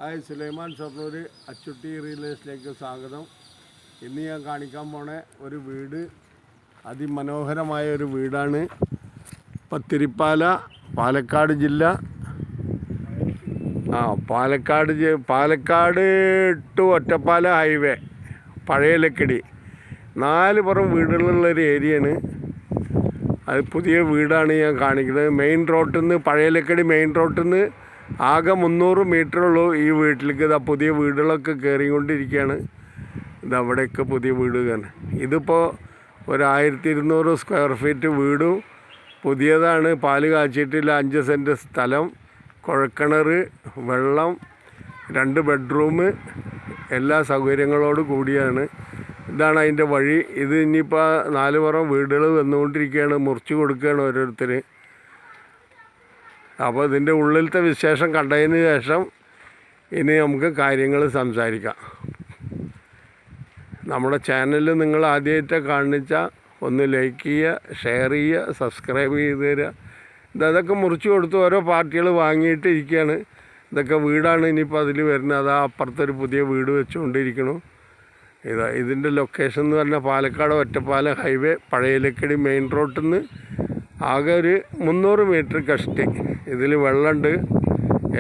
Hi, Sulaiman Shoranur Achutty real എസ്റ്റേറ്റിലേക്ക് സ്വാഗതം. ഇന്ന് ഞാൻ കാണിക്കാൻ പോണ ഒരു വീട് അതിമനോഹരമായ ഒരു വീടാണ്. പത്തിരിപ്പാല, പാലക്കാട് ജില്ല. പാലക്കാട് ടു ഒറ്റപ്പാല ഹൈവേ, പഴയ ലക്കിടി, 4 പുറം വീടുകളുള്ളൊരു ഏരിയയാണ്. അത് പുതിയ വീടാണ് ഞാൻ കാണിക്കുന്നത്. മെയിൻ റോട്ടിൽ നിന്ന്, പഴയ ലക്കിടി മെയിൻ റോട്ടിൽ നിന്ന് ആകെ 300 മീറ്ററുള്ളൂ ഈ വീട്ടിലേക്ക്. ഇതാ പുതിയ വീടുകളൊക്കെ കയറിക്കൊണ്ടിരിക്കുകയാണ്. ഇതവിടെയൊക്കെ പുതിയ വീട് കയറി. ഇതിപ്പോൾ ഒരു 1200 സ്ക്വയർ ഫീറ്റ് വീടും പുതിയതാണ്. പാല് കാച്ചിട്ടില്ല. 5 സെൻറ്റ് സ്ഥലം, കുഴൽക്കിണർ, വെള്ളം, 2 ബെഡ്റൂം, എല്ലാ സൗകര്യങ്ങളോട് കൂടിയാണ്. ഇതാണ് അതിൻ്റെ വഴി. ഇത് ഇനിയിപ്പോൾ 4 പുറം വീടുകൾ വന്നുകൊണ്ടിരിക്കുകയാണ്. മുറിച്ച് കൊടുക്കുകയാണ് ഓരോരുത്തർ. അപ്പോൾ ഇതിൻ്റെ ഉള്ളിലത്തെ വിശേഷം കണ്ടതിന് ശേഷം ഇനി നമുക്ക് കാര്യങ്ങൾ സംസാരിക്കാം. നമ്മുടെ ചാനൽ നിങ്ങൾ ആദ്യമായിട്ട് കാണിച്ചാൽ ഒന്ന് ലൈക്ക് ചെയ്യുക, ഷെയർ ചെയ്യുക, സബ്സ്ക്രൈബ് ചെയ്ത് തരിക. ഇതൊക്കെ മുറിച്ച് കൊടുത്ത് ഓരോ പാർട്ടികൾ വാങ്ങിയിട്ട് ഇരിക്കുകയാണ്. ഇതൊക്കെ വീടാണ് ഇനിയിപ്പോൾ അതിൽ വരുന്നത്. അതാ അപ്പുറത്തൊരു പുതിയ വീട് വെച്ചുകൊണ്ടിരിക്കണു. ഇതിൻ്റെ ലൊക്കേഷൻ എന്ന് പറഞ്ഞാൽ പാലക്കാട് ഒറ്റപ്പാലം ഹൈവേ, പഴയ ലക്കിടി മെയിൻ റോട്ടിൽ നിന്ന് ആകെ ഒരു 300 മീറ്റർ കഷ്ടി. ഇതിൽ വെള്ളമുണ്ട്,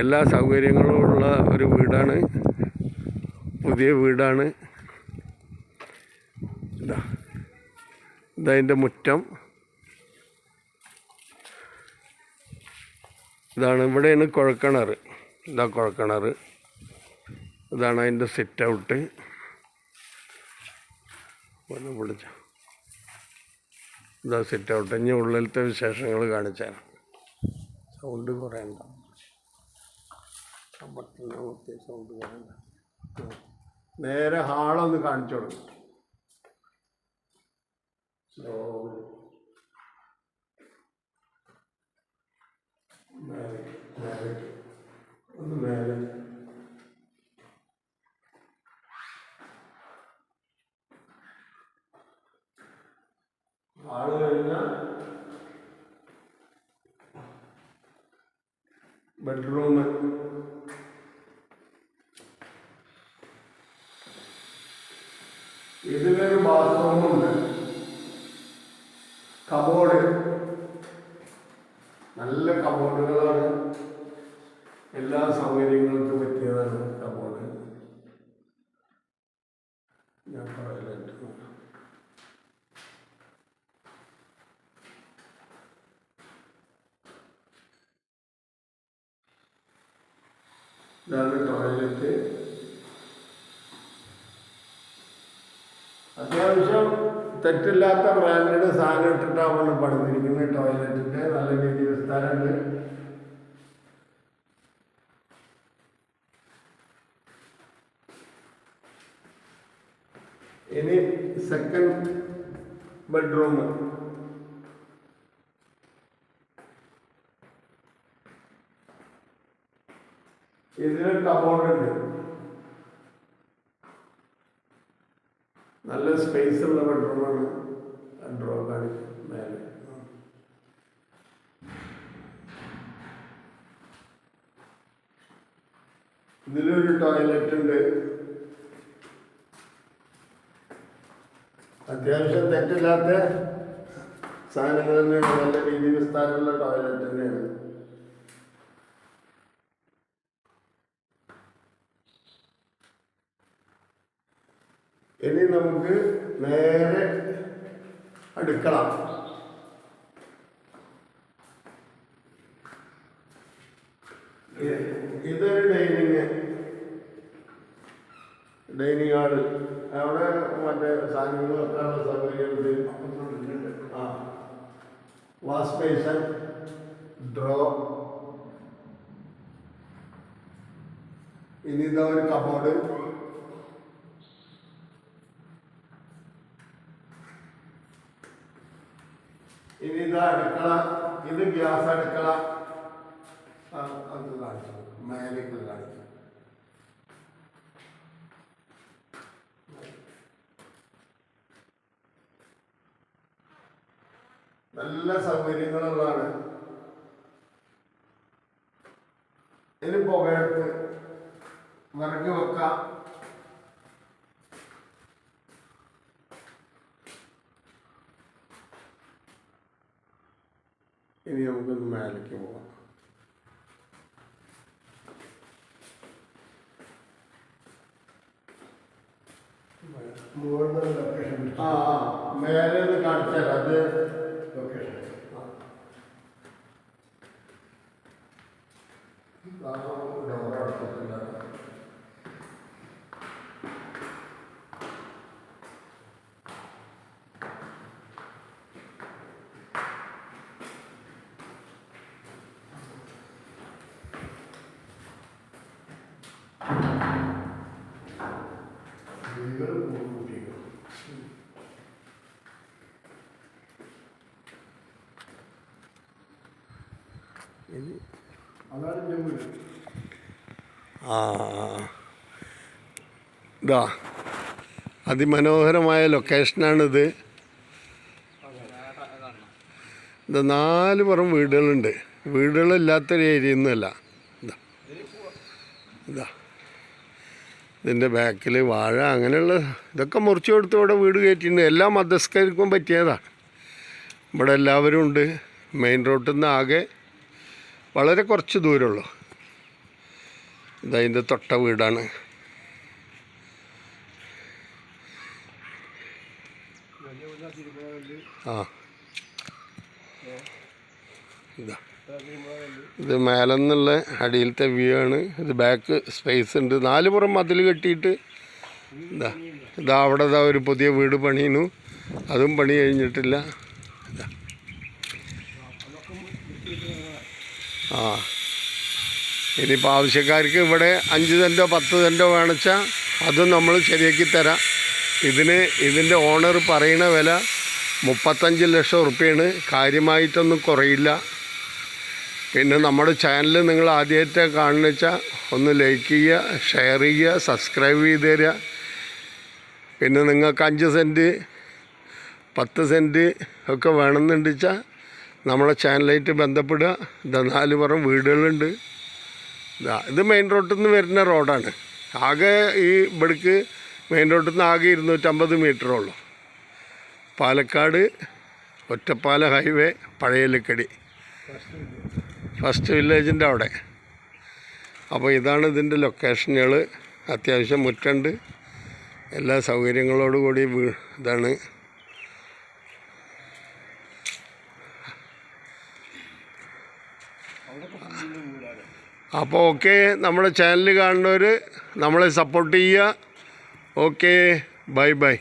എല്ലാ സൗകര്യങ്ങളും ഉള്ള ഒരു വീടാണ്. പുതിയ വീടാണ്. ഇതതിൻ്റെ മുറ്റം. ഇതാണ്, ഇവിടെയാണ് കുഴൽക്കിണർ. ഇതാ കുഴൽക്കിണർ. ഇതാണ് അതിൻ്റെ സിറ്റ് ഔട്ട്. വിളിച്ച ഇതാ സിറ്റ് ഔട്ട്. ഇനി ഉള്ളിലത്തെ വിശേഷങ്ങൾ കാണിച്ചാൽ സൗണ്ട് കുറയണ്ട. സൗണ്ട് കുറയണ്ട. നേരെ ഹാളൊന്ന് കാണിച്ചു കൊടുക്കും. ഒന്ന് മേലെ ആള് കഴിഞ്ഞാൽ ബെഡ്റൂം, ഇതിലൊരു ബാത്റൂമുണ്ട്, കബോർഡ്, നല്ല കബോർഡുകളാണ്. എല്ലാ സൗകര്യങ്ങൾക്കും പറ്റിയതാണ് കബോർഡ്. ഞാൻ പറയല. ഇതാണ് ടോയ്ലറ്റ്. അത്യാവശ്യം തെറ്റില്ലാത്ത ബ്രാൻഡഡ് സാധനം ഇട്ടിട്ടാണ് പണിതിരിക്കുന്നത്. ടോയ്ലറ്റിൻ്റെ നല്ല രീതിയിൽ സ്ഥലമുണ്ട്. ഇനി സെക്കൻഡ് ബെഡ്റൂം. ഇതിന് കബോർഡുണ്ട്. നല്ല സ്പേസ് ഉള്ള ബെഡ്റൂമാണ്. ഡ്രോ കാണിക്കും മേലെ. ഇതിലൊരു ടോയ്ലറ്റ് ഉണ്ട്. അത്യാവശ്യം തെറ്റില്ലാത്ത സാധനങ്ങൾ തന്നെയാണ്. നല്ല രീതിയിൽ വിസ്താരമുള്ള ടോയ്ലറ്റ് തന്നെയാണ്. ഇനി നമുക്ക് നേരെ അടുക്കള. ഇതൊരു ഡൈനിങ് ഹാള്. അവിടെ മറ്റേ സാധനങ്ങൾ വെക്കാനുള്ള സൗകര്യമുണ്ട്. Wash besan, draw. ഇനി ഇതാ ഒരു കബോർഡ്. ഇനി ഇതാ അടുക്കള. ഇത് ഗ്യാസ് അടുക്കള. അത് കാണിച്ചു, മേലേക്ക് കാണിച്ചു. നല്ല സൗകര്യങ്ങളുള്ളതാണ്. ഇനി പുകയെടുപ്പ്. വിറക് വെക്കാം. ഇനി നമുക്കൊന്ന് മേലേക്ക് പോകാം. മേലെ ഒന്ന് കാണിച്ചാൽ അത് ലൊക്കേഷൻ അതാണ് എൻ്റെ വീട്. ഇതാ അതിമനോഹരമായ ലൊക്കേഷനാണിത്. ഇത് 4 പുറം വീടുകളുണ്ട്. വീടുകളില്ലാത്തൊരു ഏരിയ ഒന്നുമല്ല. ഇതാ ഇതിൻ്റെ ബാക്കിൽ വാഴ അങ്ങനെയുള്ള ഇതൊക്കെ മുറിച്ച് കൊടുത്ത് ഇവിടെ വീട് കയറ്റിയിട്ടുണ്ട്. എല്ലാ മതസ്കരിക്കും പറ്റിയതാണ്. ഇവിടെ എല്ലാവരും ഉണ്ട്. മെയിൻ റോഡിൽ നിന്ന് ആകെ വളരെ കുറച്ച് ദൂരമുള്ളൂ. ഇതതിൻ്റെ തൊട്ട വീടാണ്. ഇതാ ഇത് മേലെ നിന്നുള്ള അടിയിലത്തെ വ്യൂ ആണ്. ഇത് ബാക്ക് സ്പേസ് ഉണ്ട്. 4 പുറം മതിൽ കെട്ടിയിട്ട് ഇതാ അവിടെ ഒരു പുതിയ വീട് പണിയുന്നു. അതും പണി കഴിഞ്ഞിട്ടില്ല. ഇനിയിപ്പോൾ ആവശ്യക്കാർക്ക് ഇവിടെ 5 സെൻറ്റോ 10 സെൻറ്റോ വേണമെച്ചാൽ അതും നമ്മൾ ശരിയാക്കി തരാം. ഇതിൻ്റെ ഓണർ പറയുന്ന വില 35 ലക്ഷം ഉറുപ്പ്യാണ്. കാര്യമായിട്ടൊന്നും കുറയില്ല. പിന്നെ നമ്മുടെ ചാനൽ നിങ്ങൾ ആദ്യമായിട്ട് കാണുന്ന വെച്ചാൽ ഒന്ന് ലൈക്ക് ചെയ്യുക, ഷെയർ ചെയ്യുക, സബ്സ്ക്രൈബ് ചെയ്ത് തരിക. പിന്നെ നിങ്ങൾക്ക് 5 സെൻറ്റ് 10 സെൻറ്റ് ഒക്കെ വേണമെന്നുണ്ട് വെച്ചാൽ നമ്മളെ ചാനലായിട്ട് ബന്ധപ്പെടുക. ഇതാ 4 പുറം വീടുകളുണ്ട്. ഇത് മെയിൻ റോഡിൽ നിന്ന് വരുന്ന റോഡാണ്. ആകെ ഈ ഇവിടേക്ക് മെയിൻ റോഡിൽ നിന്ന് ആകെ 250 മീറ്ററുള്ളൂ. പാലക്കാട് ഒറ്റപ്പാല ഹൈവേ പഴയലക്കടി ഫസ്റ്റ് വില്ലേജിൻ്റെ അവിടെ. അപ്പോൾ ഇതാണ് ഇതിൻ്റെ ലൊക്കേഷനുകൾ. അത്യാവശ്യം മുറ്റുണ്ട്, എല്ലാ സൗകര്യങ്ങളോടു കൂടി ഇതാണ്. അപ്പോൾ ഓക്കെ, നമ്മുടെ ചാനൽ കാണുന്നവർ നമ്മളെ സപ്പോർട്ട് ചെയ്യുക. Okay, bye bye.